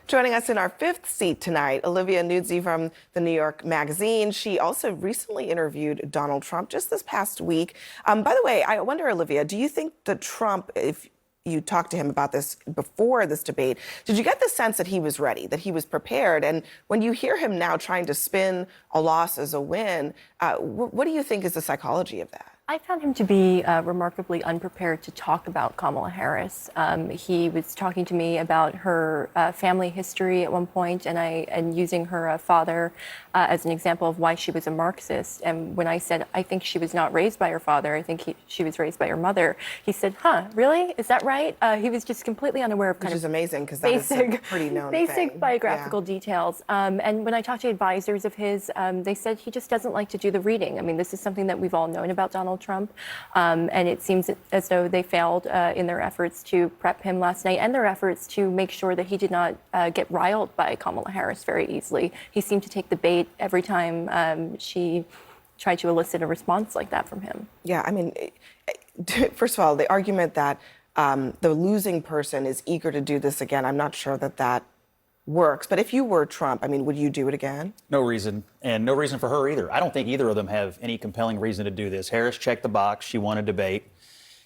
Joining us in our fifth seat tonight, Olivia Nuzzi from the New York Magazine. She also recently interviewed Donald Trump just this past week. By the way, I wonder, Olivia, do you think that Trump, if you talked to him about this before this debate, did you get the sense that he was ready, that he was prepared? And when you hear him now trying to spin a loss as a win, what do you think is the psychology of that? I found him to be remarkably unprepared to talk about Kamala Harris. He was talking to me about her family history at one point, and using her father as an example of why she was a Marxist. And when I said, I think she was not raised by her father, I think she was raised by her mother, he said, huh, really? Is that right? He was just completely unaware of Which is amazing, because that is a pretty known basic biographical details. And when I talked to advisors of his, they said he just doesn't like to do the reading. I mean, this is something that we've all known about Donald Trump, and it seems as though they failed in their efforts to prep him last night and their efforts to make sure that he did not get riled by Kamala Harris very easily. He seemed to take the bait every time she tried to elicit a response like that from him. Yeah, I mean, first of all, the argument that the losing person is eager to do this again, I'm not sure that that works. But if you were Trump, I mean, would you do it again? No reason, and no reason for her either. I don't think either of them have any compelling reason to do this. Harris checked the box. She won a debate.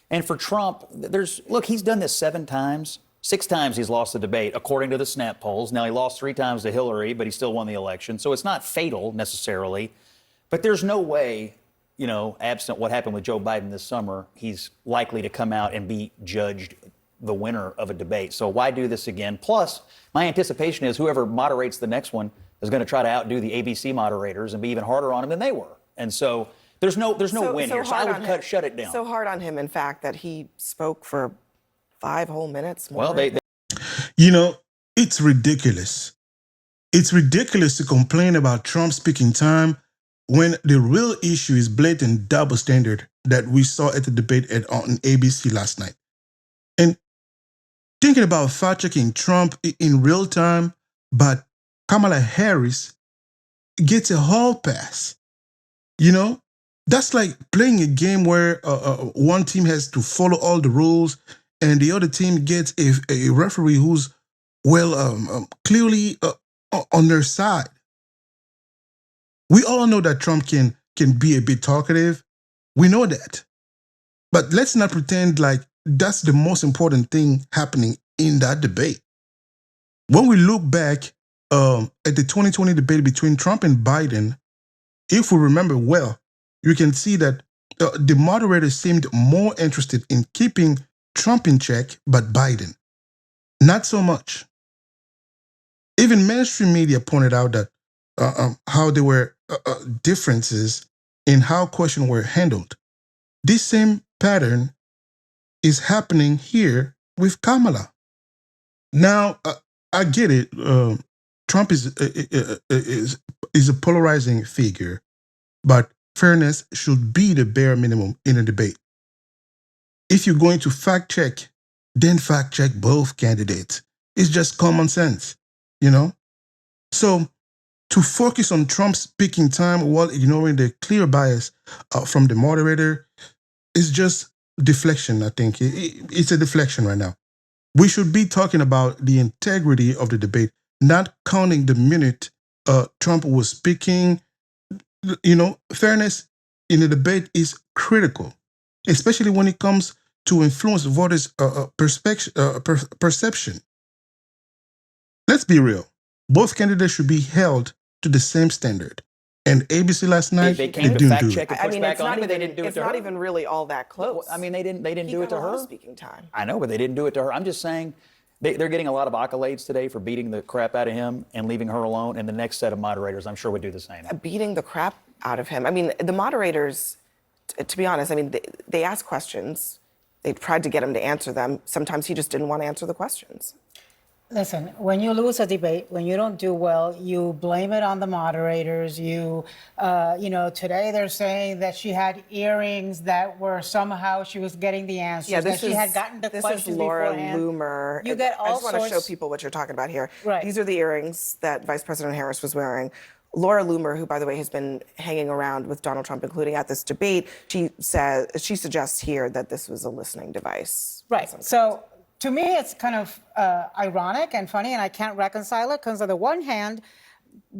And for Trump, look, he's done this 7 times. 6 times he's lost the debate, according to the snap polls. Now, he lost 3 times to Hillary, but he still won the election. So it's not fatal, necessarily. But there's no way, you know, absent what happened with Joe Biden this summer, he's likely to come out and be judged the winner of a debate. So why do this again? Plus, my anticipation is whoever moderates the next one is going to try to outdo the ABC moderators and be even harder on him than they were. And so there's no win here. So I would shut it down. So hard on him, in fact, that he spoke for 5 whole minutes. Well, you know, it's ridiculous. It's ridiculous to complain about Trump speaking time when the real issue is blatant double standard that we saw at the debate on ABC last night. And thinking about fact-checking Trump in real time, but Kamala Harris gets a hall pass. You know, that's like playing a game where one team has to follow all the rules and the other team gets a referee who's, well, clearly on their side. We all know that Trump can be a bit talkative. We know that. But let's not pretend like that's the most important thing happening in that debate. When we look back at the 2020 debate between Trump and Biden, if we remember well, you can see that the moderators seemed more interested in keeping Trump in check, but Biden, not so much. Even mainstream media pointed out that how there were differences in how questions were handled. This same pattern is happening here with Kamala. Now, I get it. Trump is a polarizing figure, but fairness should be the bare minimum in a debate. If you're going to fact check, then fact check both candidates. It's just common sense, you know? So to focus on Trump's speaking time while ignoring the clear bias from the moderator is just deflection, I think. It's a deflection right now. We should be talking about the integrity of the debate, not counting the minute Trump was speaking. You know, fairness in a debate is critical, especially when it comes to influence voters' perception. Let's be real. Both candidates should be held to the same standard. And ABC last night, they came to fact check and push back on him, but they didn't do it to her. It's not even really all that close. Well, I mean, they didn't do it to her. Speaking time. I know, but they didn't do it to her. I'm just saying they're getting a lot of accolades today for beating the crap out of him and leaving her alone. And the next set of moderators, I'm sure, would do the same. Beating the crap out of him. I mean, the moderators, to be honest, I mean, they asked questions. They tried to get him to answer them. Sometimes he just didn't want to answer the questions. Listen, when you lose a debate, when you don't do well, you blame it on the moderators. You know, today they're saying that she had earrings that were somehow she was getting the answers. Yeah, that she had gotten the questions This is Laura beforehand. Loomer. You get all I just want to sorts- show people what you're talking about here. Right. These are the earrings that Vice President Harris was wearing. Laura Loomer, who, by the way, has been hanging around with Donald Trump, including at this debate, she suggests here that this was a listening device. Right. So to me, it's kind of ironic and funny, and I can't reconcile it because on the one hand,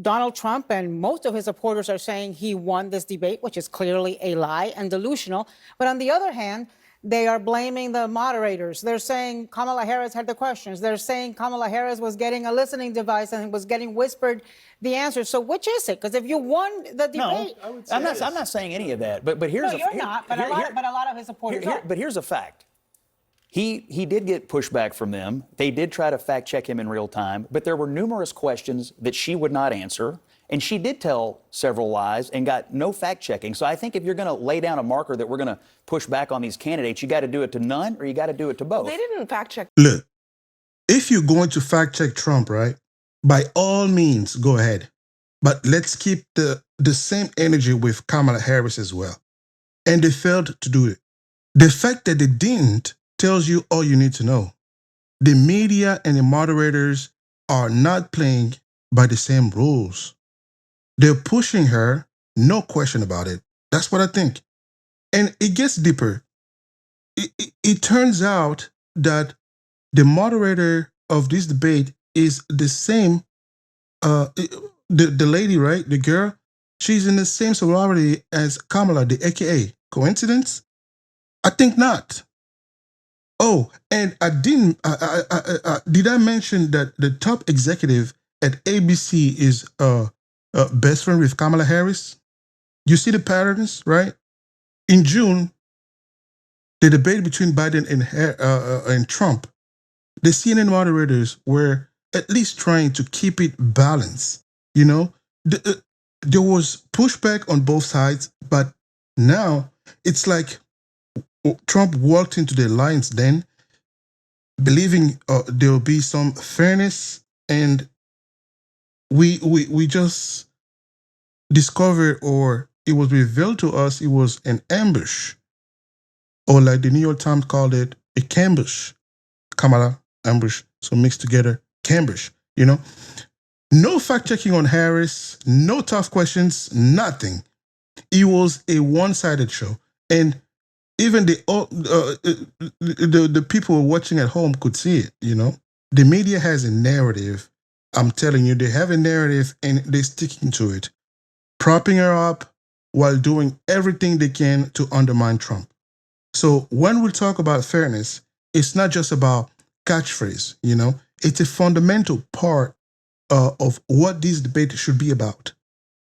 Donald Trump and most of his supporters are saying he won this debate, which is clearly a lie and delusional. But on the other hand, they are blaming the moderators. They're saying Kamala Harris had the questions. They're saying Kamala Harris was getting a listening device and was getting whispered the answers. So which is it? Because if you won the debate, no, I'm not saying any of that. But here's no, you're not. But a lot of his supporters are. But here's a fact. He did get pushback from them. They did try to fact check him in real time, but there were numerous questions that she would not answer. And she did tell several lies and got no fact checking. So I think if you're going to lay down a marker that we're going to push back on these candidates, you got to do it to none or you got to do it to both. They didn't fact check. Look, if you're going to fact check Trump, right, by all means, go ahead. But let's keep the same energy with Kamala Harris as well. And they failed to do it. The fact that they didn't tells you all you need to know. The media and the moderators are not playing by the same rules. They're pushing her, no question about it. That's what I think. And it gets deeper. It turns out that the moderator of this debate is the same, the lady, right? The girl, she's in the same sorority as Kamala, the AKA. Coincidence? I think not. Oh, and I didn't, did I mention that the top executive at ABC is best friend with Kamala Harris? You see the patterns, right? In June, the debate between Biden and Trump, the CNN moderators were at least trying to keep it balanced. You know, there was pushback on both sides, but now it's like Trump walked into the lion's den, believing there will be some fairness, and we just discovered, or it was revealed to us, it was an ambush, or like the New York Times called it, a cambush. Kamala ambush, so mixed together, cambush. You know, no fact checking on Harris, no tough questions, nothing. It was a one-sided show, and even the people watching at home could see it. You know, the media has a narrative. I'm telling you, they have a narrative, and they're sticking to it, propping her up while doing everything they can to undermine Trump. So when we talk about fairness, it's not just about catchphrase. You know, it's a fundamental part of what this debate should be about.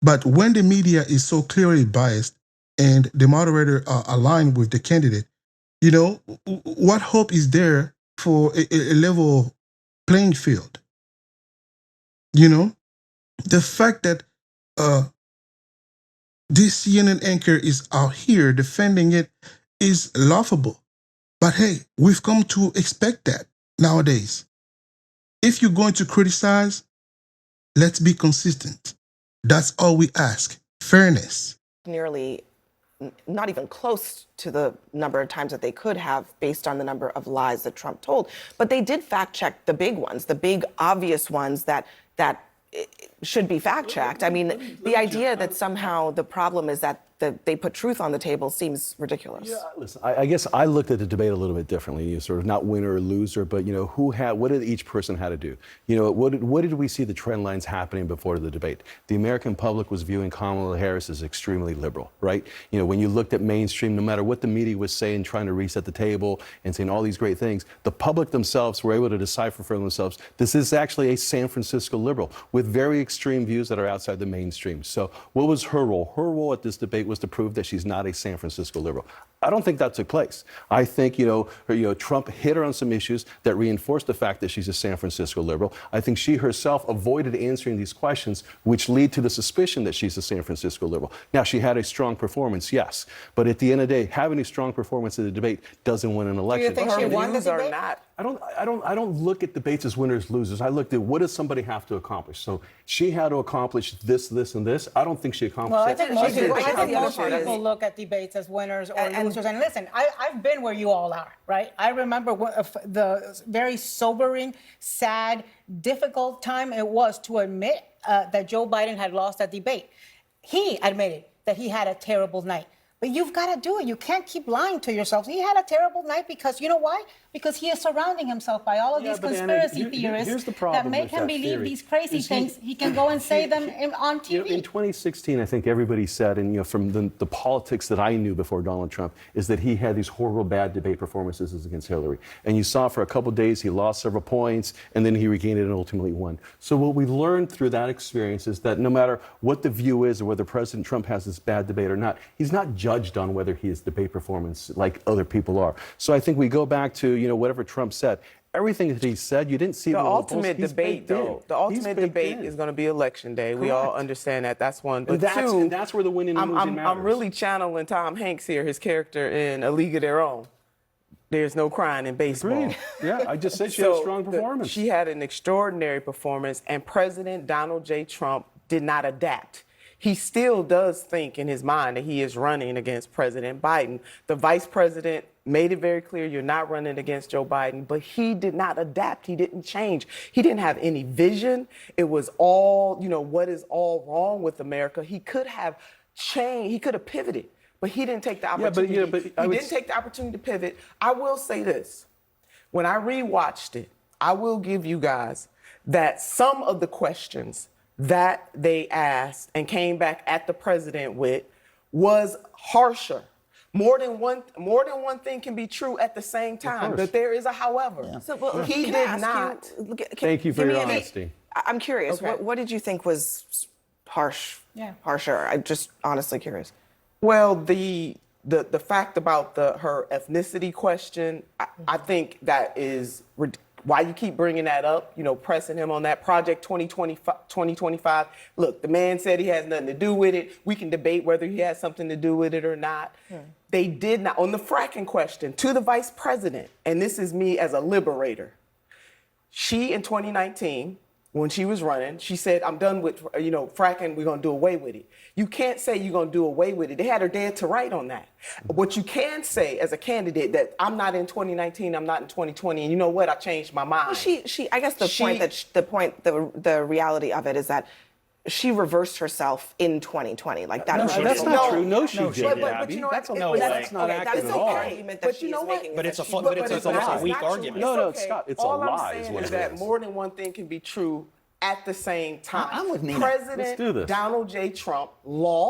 But when the media is so clearly biased and the moderator are aligned with the candidate, you know, what hope is there for a level playing field? You know, the fact that this CNN anchor is out here defending it is laughable. But hey, we've come to expect that nowadays. If you're going to criticize, let's be consistent. That's all we ask. Fairness. Nearly not even close to the number of times that they could have based on the number of lies that Trump told. But they did fact check the big ones, the big obvious ones that should be fact checked. I mean, the idea that somehow the problem is that they put truth on the table seems ridiculous. Yeah, listen, I guess I looked at the debate a little bit differently. You sort of not winner or loser, but you know, what did each person had to do? You know, what did we see the trend lines happening before the debate? The American public was viewing Kamala Harris as extremely liberal, right? You know, when you looked at mainstream, no matter what the media was saying, trying to reset the table and saying all these great things, the public themselves were able to decipher for themselves, this is actually a San Francisco liberal with very extreme views that are outside the mainstream. So what was her role? Her role at this debate was to prove that she's not a San Francisco liberal. I don't think that took place. I think, Trump hit her on some issues that reinforced the fact that she's a San Francisco liberal. I think she herself avoided answering these questions, which lead to the suspicion that she's a San Francisco liberal. Now, she had a strong performance, yes. But at the end of the day, having a strong performance in the debate doesn't win an election. Do you think she won the debate? Not. I don't look at debates as winners, losers. I looked at what does somebody have to accomplish. So she had to accomplish this, this, and this. I don't think she accomplished Well, I that. think most did. people look at debates as winners or losers. And listen, I've been where you all are, right? I remember the very sobering, sad, difficult time it was to admit that Joe Biden had lost that debate. He admitted that he had a terrible night. But you've got to do it. You can't keep lying to yourself. He had a terrible night because, you know why? because he is surrounding himself by all of these but Anna, conspiracy here's theorists the problem that make with him that believe theory. these crazy Is things. He can go and say them on TV. You know, in 2016, I think everybody said, and from the politics that I knew before Donald Trump, is that he had these horrible bad debate performances against Hillary. And you saw for a couple of days he lost several points, and then he regained it and ultimately won. So what we learned through that experience is that no matter what the view is or whether President Trump has this bad debate or not, he's not judged on whether his debate performance like other people are. So I think we go back to whatever Trump said. Everything that he said, you didn't see The it in ultimate polls. He's debate, baked in. though, the He's ultimate baked debate in. is going to be Election Day. We all Correct. understand that. That's one. But And that's where the winning and losing matters. I'm really channeling Tom Hanks here, his character in A League of Their Own. There's no crying in baseball. Agreed. Yeah, I just said she had a strong performance. She had an extraordinary performance, and President Donald J. Trump did not adapt. He still does think in his mind that he is running against President Biden. The vice president made it very clear you're not running against Joe Biden, but he did not adapt. He didn't change. He didn't have any vision. It was all, what is all wrong with America? He could have changed. He could have pivoted, but he didn't take the opportunity. He didn't take the opportunity to pivot. I will say this. When I rewatched it, I will give you guys that some of the questions that they asked and came back at the president with was harsher. More than one thing can be true at the same time, but there is a however. Yeah. So, he can I did ask not. Thank you for give your me honesty. I'm curious. Okay. What did you think was harsher? I'm just honestly curious. Well, the fact about her ethnicity question, I think that is why you keep bringing that up, pressing him on that. Project 2025. Look, the man said he has nothing to do with it. We can debate whether he has something to do with it or not. They did not. On the fracking question, to the vice president, and this is me as a liberator, she in 2019, when she was running, she said, I'm done with, fracking, we're going to do away with it. You can't say you're going to do away with it. They had her dead to right on that. What you can say as a candidate that I'm not in 2019, I'm not in 2020, and you know what? I changed my mind. Well, I guess the reality of it is that she reversed herself in 2020. Like that. That's not true. No, she didn't. But you know what? That's not accurate at all. Argument that she is making. But it's a it's weak not argument. true. No, okay. stop. It's All a lie I'm is saying what is it that is. more than one thing can be true at the same time. I'm with Nina. President Let's do this. Donald J. Trump lost